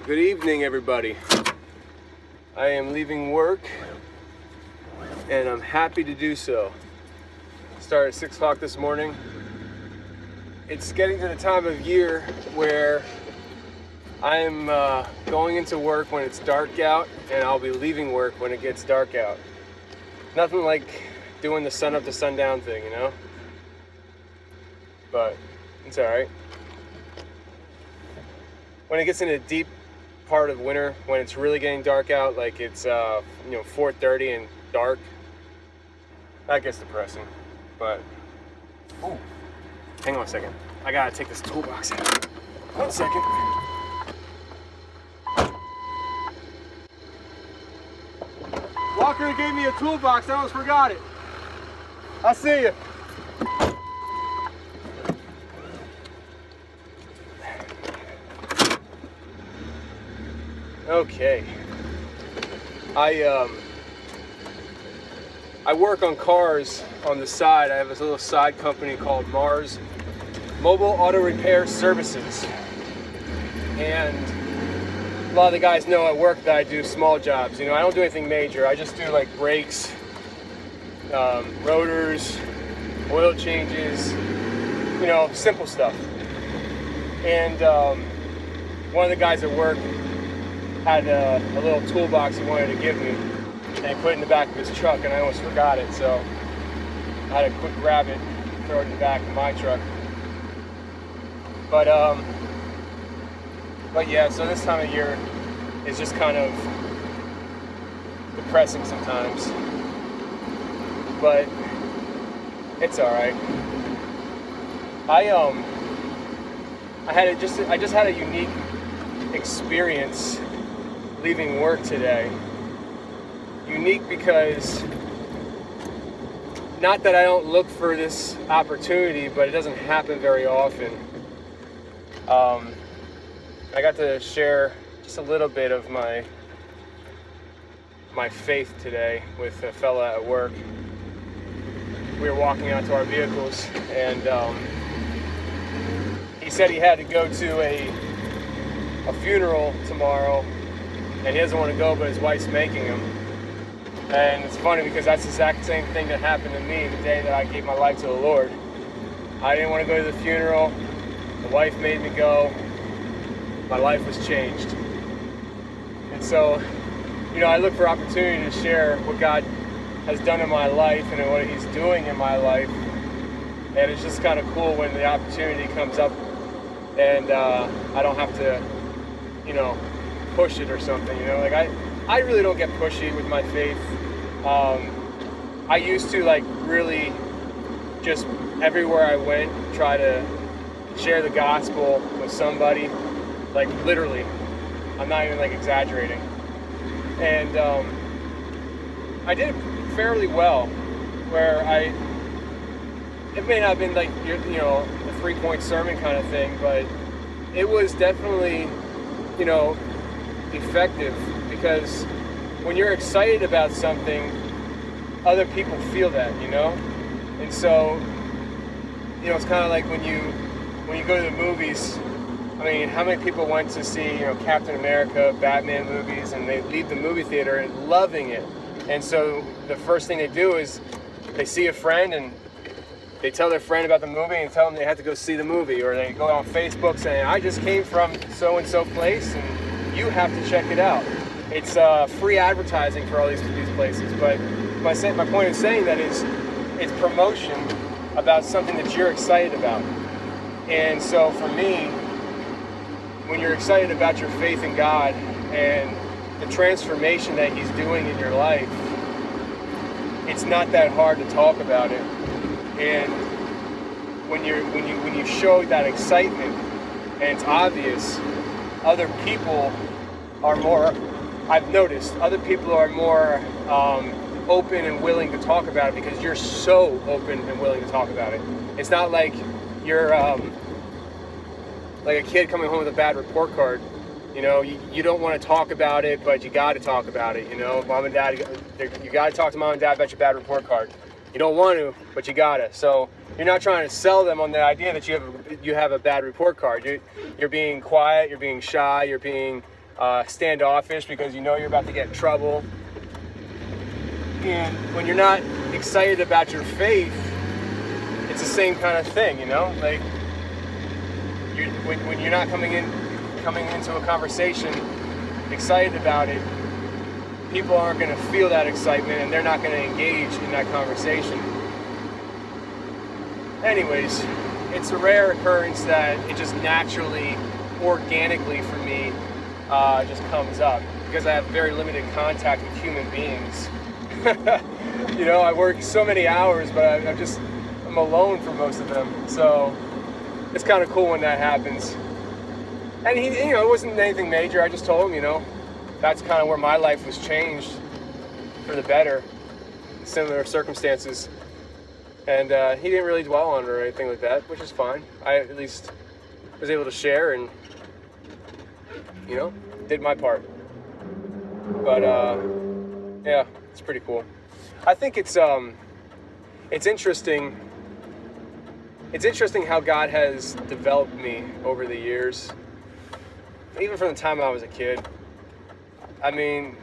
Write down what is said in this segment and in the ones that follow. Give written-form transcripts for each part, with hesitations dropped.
Good evening, everybody. I am leaving work, and I'm happy to do so. Started at 6 o'clock this morning. It's getting to the time of year where I am going into work when it's dark out, and I'll be leaving work when it gets dark out. Nothing like doing the sun up to sundown thing, you know? But it's alright. When it gets into deep part of winter, when it's really getting dark out, like it's 4:30 and dark, that gets depressing. But hang on a second, I gotta take this toolbox out. 1 second. Walker gave me a toolbox, I almost forgot it. I see you. Okay. I work on cars on the side. I have this little side company called Mars Mobile Auto Repair Services. And a lot of the guys know at work that I do small jobs. You know, I don't do anything major. I just do like brakes, rotors, oil changes, you know, simple stuff. And one of the guys at work had a little toolbox he wanted to give me, and he put it in the back of his truck, and I almost forgot it, so I had to quick grab it, throw it in the back of my truck. But yeah, so this time of year is just kind of depressing sometimes, but it's all right. I just had a unique experience leaving work today. Unique because, not that I don't look for this opportunity, but it doesn't happen very often. I got to share just a little bit of my faith today with a fella at work. We were walking out to our vehicles, and he said he had to go to a funeral tomorrow, and he doesn't want to go, but his wife's making him. And it's funny because that's the exact same thing that happened to me the day that I gave my life to the Lord. I didn't want to go to the funeral. The wife made me go. My life was changed. And so, you know, I look for opportunity to share what God has done in my life and what He's doing in my life. And it's just kind of cool when the opportunity comes up and I don't have to, you know, push it or something, you know. Like I really don't get pushy with my faith. I used to like really just everywhere I went try to share the gospel with somebody, like literally. I'm not even like exaggerating. And I did it fairly well, where it may not have been like, you know, a 3-point sermon kind of thing, but it was definitely, you know, effective, because when you're excited about something, other people feel that, you know. And so, you know, it's kind of like when you go to the movies. I mean, how many people went to see, you know, Captain America, Batman movies, and they leave the movie theater and loving it? And so the first thing they do is they see a friend and they tell their friend about the movie and tell them they have to go see the movie, or they go on Facebook saying, I just came from so-and-so place and you have to check it out. It's free advertising for all these places, but my point in saying that is it's promotion about something that you're excited about. And so for me, when you're excited about your faith in God and the transformation that He's doing in your life, it's not that hard to talk about it. And when you show that excitement and it's obvious, other people are more, I've noticed, other people are more open and willing to talk about it because you're so open and willing to talk about it. It's not like you're like a kid coming home with a bad report card. You know, you don't want to talk about it, but you got to talk about it. You know, mom and dad, you got to talk to mom and dad about your bad report card. You don't want to, but you got to. So you're not trying to sell them on the idea that you have a bad report card. You're being quiet, you're being shy, you're being standoffish because you know you're about to get in trouble. And when you're not excited about your faith, it's the same kind of thing, you know? Like, when you're not coming into a conversation excited about it, people aren't going to feel that excitement and they're not going to engage in that conversation. Anyways, it's a rare occurrence that it just naturally, organically for me, just comes up because I have very limited contact with human beings. You know, I work so many hours, but I'm alone for most of them. So it's kind of cool when that happens. And he, you know, it wasn't anything major. I just told him, you know, that's kind of where my life was changed for the better, similar circumstances. And he didn't really dwell on it or anything like that, which is fine. I at least was able to share and, you know, did my part. But yeah, it's pretty cool. I think it's interesting. It's interesting how God has developed me over the years, even from the time I was a kid. I mean,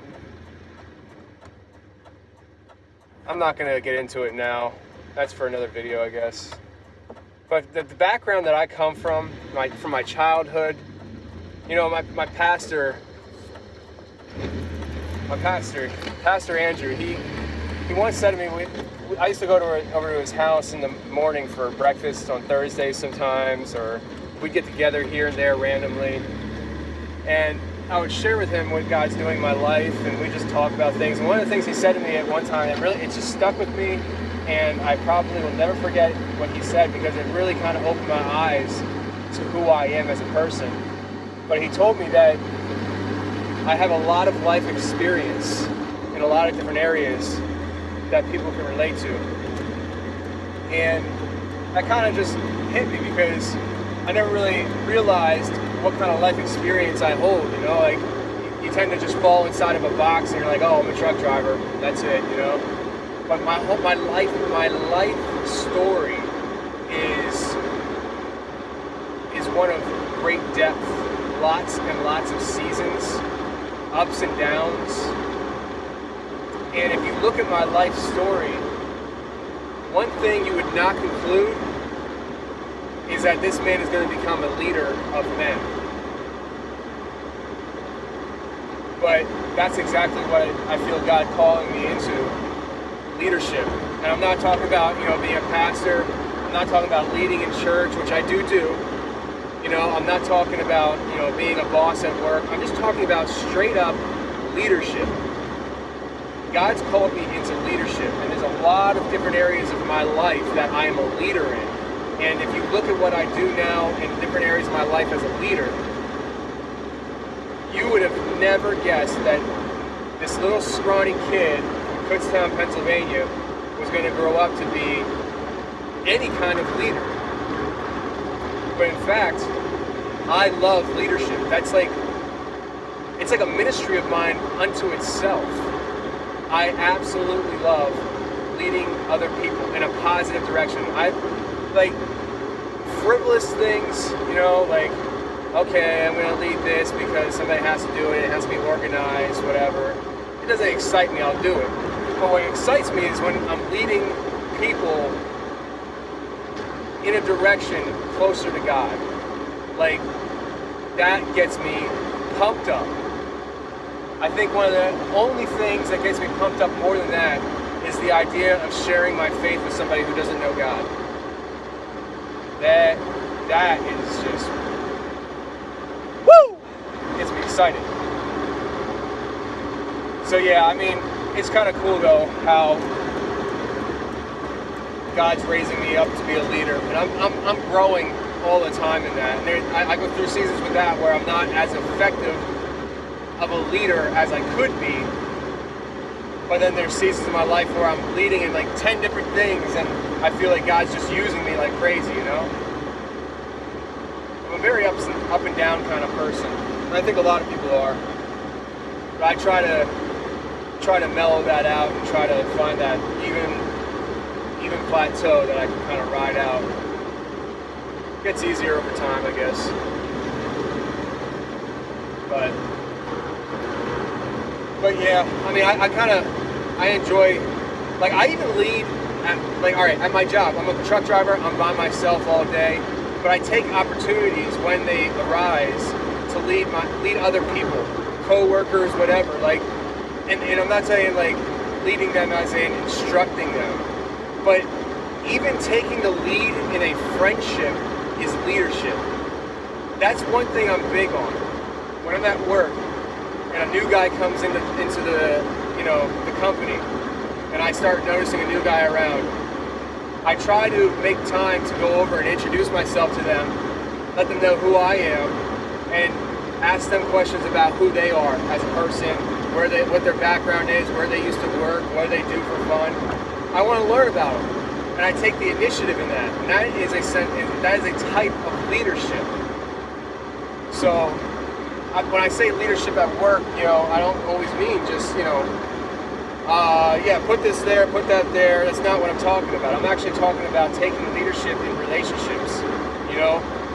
I'm not going to get into it now. That's for another video, I guess. But the background that I come from my childhood, you know, my pastor, Pastor Andrew, he once said to me, I used to go over to his house in the morning for breakfast on Thursdays sometimes, or we'd get together here and there randomly. And I would share with him what God's doing in my life, and we just talk about things. And one of the things he said to me at one time, it just stuck with me, and I probably will never forget what he said because it really kind of opened my eyes to who I am as a person. But he told me that I have a lot of life experience in a lot of different areas that people can relate to. And that kind of just hit me because I never really realized what kind of life experience I hold, you know, like you tend to just fall inside of a box and you're like, oh, I'm a truck driver, that's it, you know. But my life story is one of great depth, lots and lots of seasons, ups and downs. And if you look at my life story, one thing you would not conclude is that this man is going to become a leader of men. But that's exactly what I feel God calling me into, leadership. And I'm not talking about, you know, being a pastor. I'm not talking about leading in church, which I do. You know, I'm not talking about, you know, being a boss at work. I'm just talking about straight up leadership. God's called me into leadership, and there's a lot of different areas of my life that I am a leader in. And if you look at what I do now in different areas of my life as a leader, you would have never guessed that this little scrawny kid from Kutztown, Pennsylvania was going to grow up to be any kind of leader. But in fact, I love leadership. It's like a ministry of mine unto itself. I absolutely love leading other people in a positive direction. I like frivolous things, you know, like, okay, I'm going to lead this because somebody has to do it, it has to be organized, whatever. It doesn't excite me, I'll do it. But what excites me is when I'm leading people in a direction closer to God. Like, that gets me pumped up. I think one of the only things that gets me pumped up more than that is the idea of sharing my faith with somebody who doesn't know God. That is just, woo! Gets me excited. So yeah, I mean, it's kind of cool though how God's raising me up to be a leader, and I'm growing all the time in that. And I go through seasons with that where I'm not as effective of a leader as I could be, but then there's seasons in my life where I'm leading in like 10 different things, and I feel like God's just using me like crazy, you know? I'm a very up and down kind of person, and I think a lot of people are. But I try to mellow that out and try to find that even plateau that I can kind of ride out. Gets easier over time, I guess. But But yeah, I mean, I enjoy, like, I even lead at, like, all right, at my job, I'm a truck driver, I'm by myself all day, but I take opportunities when they arise to lead other people, co-workers, whatever, like, and I'm not saying like leading them as in instructing them, but even taking the lead in a friendship is leadership. That's one thing I'm big on. When I'm at work and a new guy comes into the the company, and I start noticing a new guy around, I try to make time to go over and introduce myself to them, let them know who I am, and ask them questions about who they are as a person, what their background is, where they used to work, what they do for fun. I want to learn about them, and I take the initiative in that. And that is a type of leadership. So when I say leadership at work, I don't always mean just put this there, put that there. That's not what I'm talking about. I'm actually talking about taking leadership in relationships.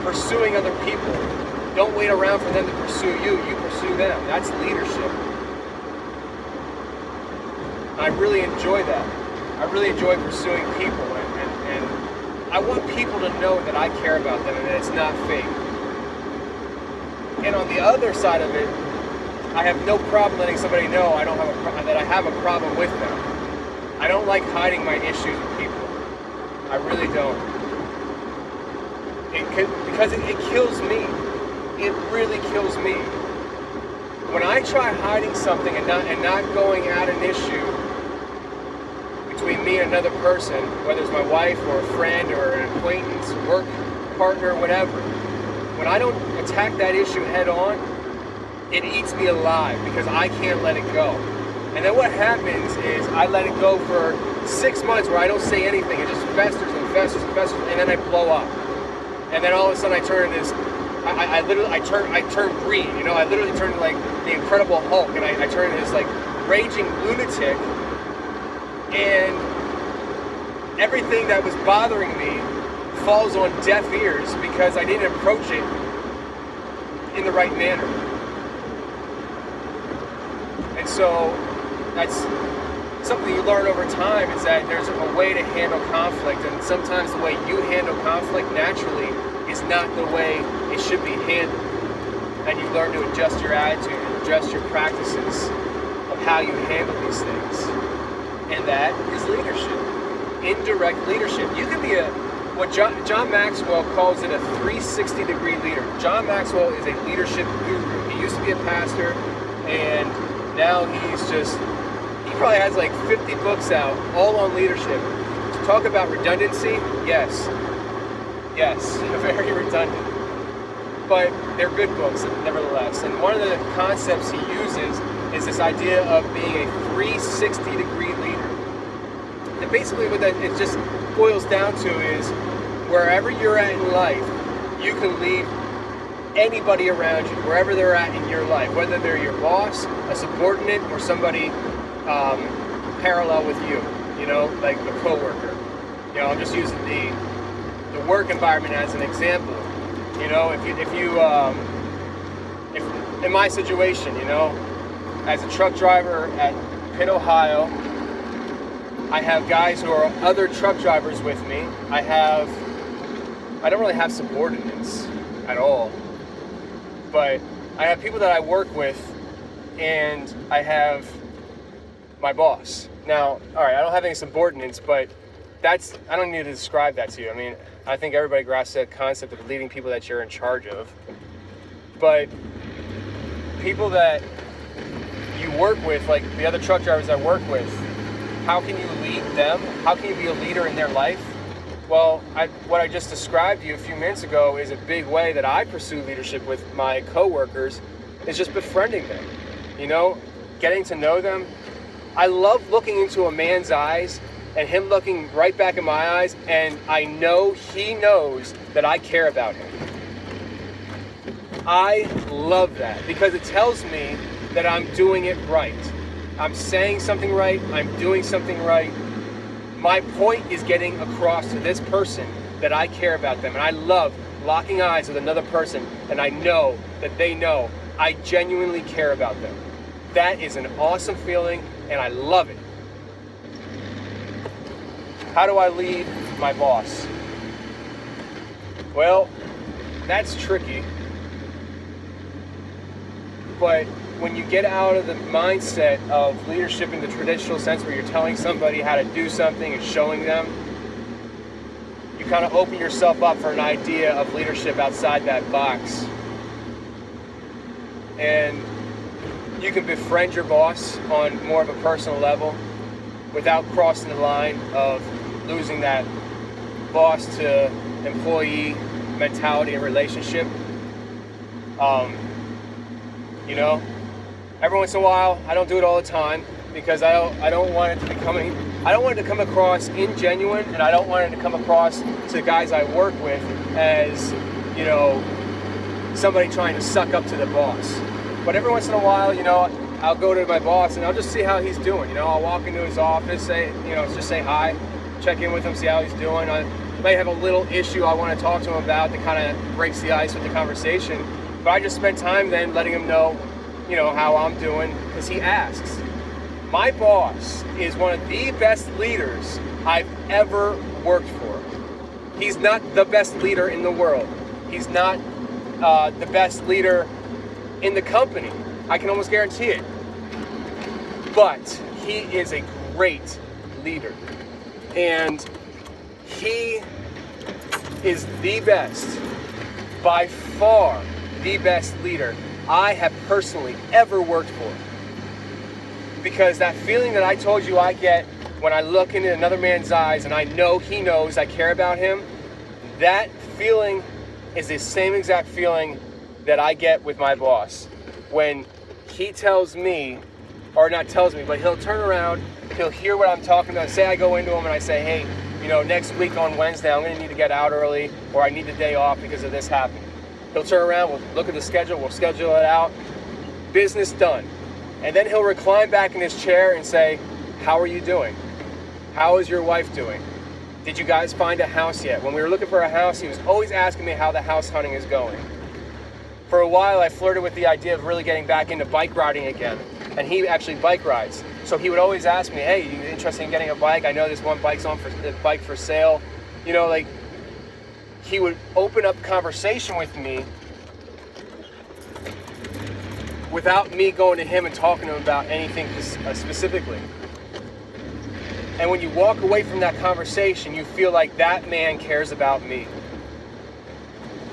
Pursuing other people. Don't wait around for them to pursue you. You pursue them. That's leadership. I really enjoy that. I really enjoy pursuing people, and I want people to know that I care about them and that it's not fake. And on the other side of it, I have no problem letting somebody know that I have a problem with them. I don't like hiding my issues with people. I really don't. Because it kills me. It really kills me. When I try hiding something and not going at an issue between me and another person, whether it's my wife or a friend or an acquaintance, work partner, whatever, when I don't attack that issue head on, it eats me alive because I can't let it go. And then what happens is I let it go for 6 months where I don't say anything. It just festers and festers and festers, and then I blow up. And then all of a sudden I turn into this, I turn green, I literally turn into like the Incredible Hulk, and I turn into this like raging lunatic, and everything that was bothering me falls on deaf ears because I didn't approach it in the right manner. And so that's something you learn over time, is that there's a way to handle conflict, and sometimes the way you handle conflict naturally is not the way it should be handled. And you learn to adjust your attitude and adjust your practices of how you handle these things. And that is leadership. Indirect leadership. You can be what John Maxwell calls it, a 360-degree leader. John Maxwell is a leadership guru. He used to be a pastor, and now he probably has like 50 books out, all on leadership. To talk about redundancy, yes, very redundant. But they're good books, nevertheless. And one of the concepts he uses is this idea of being a 360-degree leader. And basically what that it just boils down to is, wherever you're at in life, you can lead anybody around you, wherever they're at in your life, whether they're your boss, a subordinate, or somebody parallel with you, like a coworker. I'm just using the work environment as an example. If in my situation, as a truck driver at Pitt, Ohio, I have guys who are other truck drivers with me. I don't really have subordinates at all, but I have people that I work with, and I have my boss. Now, all right, I don't have any subordinates, but I don't need to describe that to you. I mean, I think everybody grasps that concept of leading people that you're in charge of. But people that you work with, like the other truck drivers I work with, how can you lead them? How can you be a leader in their life? Well, what I just described to you a few minutes ago is a big way that I pursue leadership with my coworkers, is just befriending them, getting to know them. I love looking into a man's eyes and him looking right back in my eyes, and I know he knows that I care about him. I love that because it tells me that I'm doing it right. I'm saying something right, I'm doing something right. My point is getting across to this person that I care about them, and I love locking eyes with another person, and I know that they know I genuinely care about them. That is an awesome feeling, and I love it. How do I lead my boss? Well, that's tricky. But when you get out of the mindset of leadership in the traditional sense where you're telling somebody how to do something and showing them, you kind of open yourself up for an idea of leadership outside that box. And you can befriend your boss on more of a personal level without crossing the line of losing that boss to employee mentality and relationship. You know, every once in a while, I don't do it all the time because I don't want it to come across ingenuine, and I don't want it to come across to the guys I work with as, you know, somebody trying to suck up to the boss. But every once in a while, you know, I'll go to my boss and I'll just see how he's doing. You know, I'll walk into his office, just say hi, check in with him, see how he's doing. I may have a little issue I want to talk to him about that kind of breaks the ice with the conversation. But I just spend time then letting him know, you know, how I'm doing, because he asks. My boss is one of the best leaders I've ever worked for. He's not the best leader in the world. He's not the best leader in the company. I can almost guarantee it. But he is a great leader. And he is the best, by far, the best leader I have personally ever worked for. Because that feeling that I told you I get when I look into another man's eyes and I know he knows I care about him, that feeling is the same exact feeling that I get with my boss. When he tells me, or not tells me, but he'll turn around, he'll hear what I'm talking about. Say I go into him and I say, hey, you know, next week on Wednesday, I'm going to need to get out early, or I need the day off because of this happening. He'll turn around, we'll look at the schedule, we'll schedule it out, business done. And then he'll recline back in his chair and say, how are you doing? How is your wife doing? Did you guys find a house yet? When we were looking for a house, he was always asking me how the house hunting is going. For a while, I flirted with the idea of really getting back into bike riding again. And he actually bike rides. So he would always ask me, hey, you interested in getting a bike? I know this one bike for sale. You know, like, he would open up conversation with me without me going to him and talking to him about anything specifically. And when you walk away from that conversation, you feel like that man cares about me.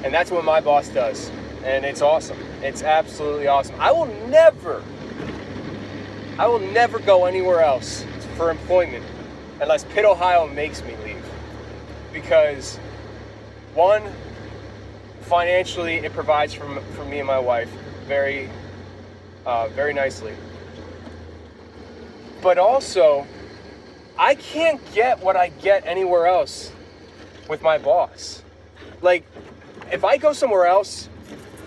And that's what my boss does. And it's awesome. It's absolutely awesome. I will never go anywhere else for employment unless Pitt, Ohio makes me leave. Because one, financially, it provides for me and my wife very nicely. But also, I can't get what I get anywhere else with my boss. Like, if I go somewhere else,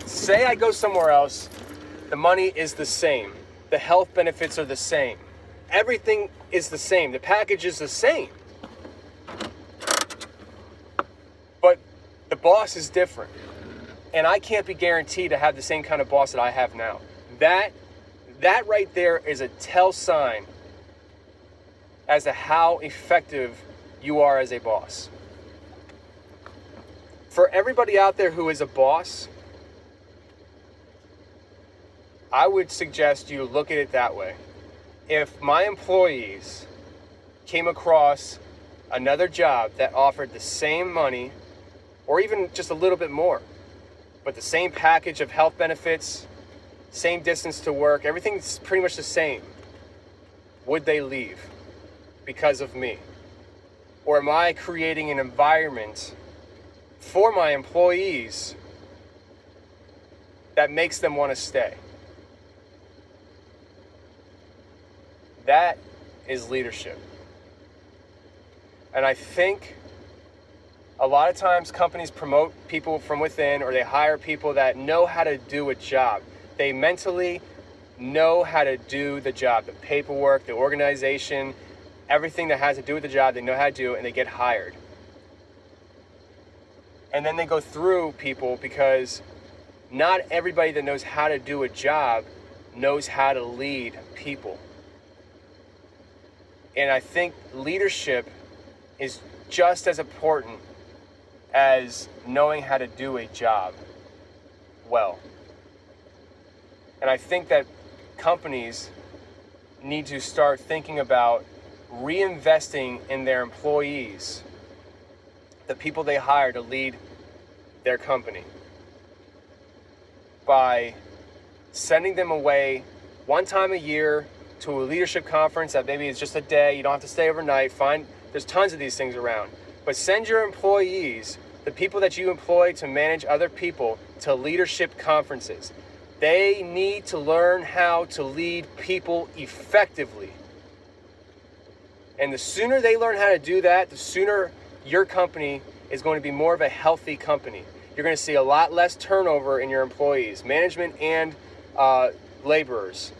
say I go somewhere else, the money is the same. The health benefits are the same. Everything is the same. The package is the same. But the boss is different. And I can't be guaranteed to have the same kind of boss that I have now. That right there is a tell sign as to how effective you are as a boss. For everybody out there who is a boss, I would suggest you look at it that way. If my employees came across another job that offered the same money, or even just a little bit more, but the same package of health benefits, same distance to work, everything's pretty much the same, would they leave because of me? Or am I creating an environment for my employees that makes them want to stay? That is leadership. And I think a lot of times companies promote people from within, or they hire people that know how to do a job. They mentally know how to do the job, the paperwork, the organization, everything that has to do with the job, they know how to do, and they get hired. And then they go through people because not everybody that knows how to do a job knows how to lead people. And I think leadership is just as important as knowing how to do a job well. And I think that companies need to start thinking about reinvesting in their employees, the people they hire to lead their company, by sending them away one time a year to a leadership conference that maybe is just a day. You don't have to stay overnight. There's tons of these things around. But send your employees, the people that you employ to manage other people, to leadership conferences. They need to learn how to lead people effectively. And the sooner they learn how to do that, the sooner your company is going to be more of a healthy company. You're going to see a lot less turnover in your employees, management and laborers.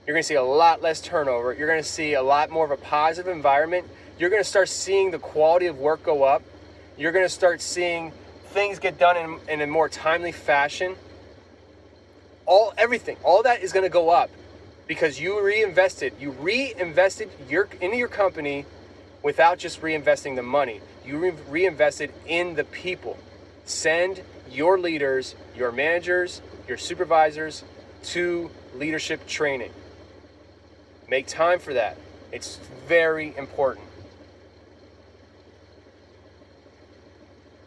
You're going to see a lot less turnover. You're going to see a lot more of a positive environment. You're going to start seeing the quality of work go up. You're going to start seeing things get done in a more timely fashion. Everything, all that is going to go up because you reinvested into your company without just reinvesting the money. You reinvested in the people. Send your leaders, your managers, your supervisors to leadership training. Make time for that. It's very important.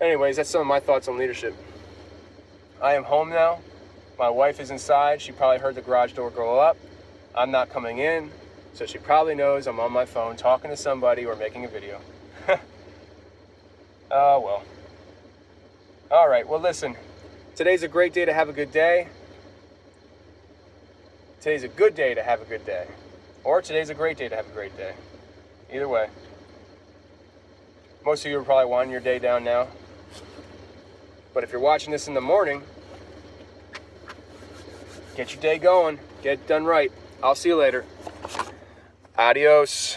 Anyways, that's some of my thoughts on leadership. I am home now. My wife is inside. She probably heard the garage door go up. I'm not coming in, so she probably knows I'm on my phone talking to somebody or making a video. Oh, well. All right, well, listen. Today's a great day to have a good day. Today's a good day to have a good day. Or today's a great day to have a great day. Either way. Most of you are probably winding your day down now. But if you're watching this in the morning, get your day going. Get it done right. I'll see you later. Adios.